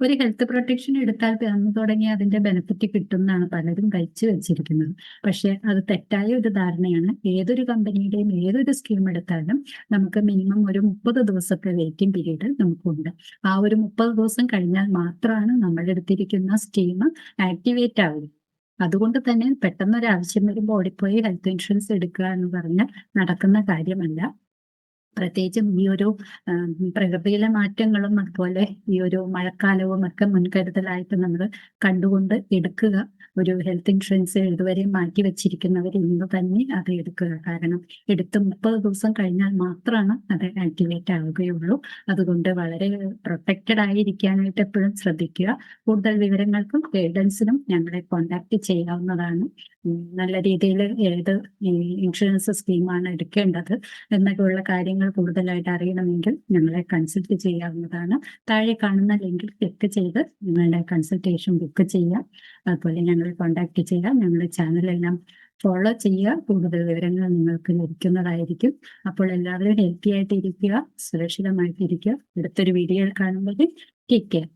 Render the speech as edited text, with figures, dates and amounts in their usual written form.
ഒരു health protection എടുത്താൽ അന്ന് തുടങ്ങി അതിന്റെ ബെനിഫിറ്റ് കിട്ടും എന്നാണ് പലരും കഴിച്ചു വെച്ചിരിക്കുന്നത്. പക്ഷെ അത് തെറ്റായ ഒരു ധാരണയാണ്. ഏതൊരു കമ്പനിയുടെയും ഏതൊരു സ്കീം എടുത്താലും നമുക്ക് മിനിമം ഒരു 30 ദിവസത്തെ വെയിറ്റിംഗ് പീരീഡ് നമുക്കുണ്ട്. ആ ഒരു 30 ദിവസം കഴിഞ്ഞാൽ മാത്രമാണ് നമ്മൾ എടുത്തിരിക്കുന്ന സ്കീം ആക്ടിവേറ്റ് ആവുക. അതുകൊണ്ട് തന്നെ പെട്ടെന്ന് ഒരു ആവശ്യം വരുമ്പോൾ ഓടിപ്പോയി ഹെൽത്ത് ഇൻഷുറൻസ് എടുക്കുക എന്ന് പറഞ്ഞാൽ നടക്കുന്ന കാര്യമല്ല. പ്രത്യേകിച്ചും ഈ ഒരു പ്രകൃതിയിലെ മാറ്റങ്ങളും അതുപോലെ ഈ ഒരു മഴക്കാലവും ഒക്കെ മുൻകരുതലായിട്ട് നമ്മൾ കണ്ടുകൊണ്ട് എടുക്കുക. ഒരു ഹെൽത്ത് ഇൻഷുറൻസ് ഇതുവരെ മാറ്റി വെച്ചിരിക്കുന്നവർ ഇന്ന് തന്നെ അത് എടുക്കുക. കാരണം എടുത്ത് 30 ദിവസം കഴിഞ്ഞാൽ മാത്രമാണ് അത് ആക്ടിവേറ്റ് ആവുകയുള്ളൂ. അതുകൊണ്ട് വളരെ പ്രൊട്ടക്റ്റഡ് ആയിരിക്കാനായിട്ട് എപ്പോഴും ശ്രദ്ധിക്കുക. കൂടുതൽ വിവരങ്ങൾക്കും ഗൈഡൻസിനും ഞങ്ങളെ കോൺടാക്ട് ചെയ്യാവുന്നതാണ്. നല്ല രീതിയിൽ ഏത് ഇൻഷുറൻസ് സ്കീമാണ് എടുക്കേണ്ടത് എന്നൊക്കെയുള്ള കാര്യങ്ങൾ കൂടുതലായിട്ട് അറിയണമെങ്കിൽ ഞങ്ങളെ കൺസൾട്ട് ചെയ്യാവുന്നതാണ്. താഴെ കാണുന്ന ലിങ്കിൽ ക്ലിക്ക് ചെയ്ത് നിങ്ങളുടെ കൺസൾട്ടേഷൻ ബുക്ക് ചെയ്യാം. അതുപോലെ ഞങ്ങളെ കോൺടാക്ട് ചെയ്യാം. ഞങ്ങളുടെ ചാനലെല്ലാം ഫോളോ ചെയ്യുക. കൂടുതൽ വിവരങ്ങൾ നിങ്ങൾക്ക് ലഭിക്കുന്നതായിരിക്കും. അപ്പോൾ എല്ലാവരും ഹെൽത്തി ആയിട്ട് ഇരിക്കുക, സുരക്ഷിതമായിട്ടിരിക്കുക. അടുത്തൊരു വീഡിയോയിൽ കാണുമ്പോൾ ടേക്ക് കെയർ.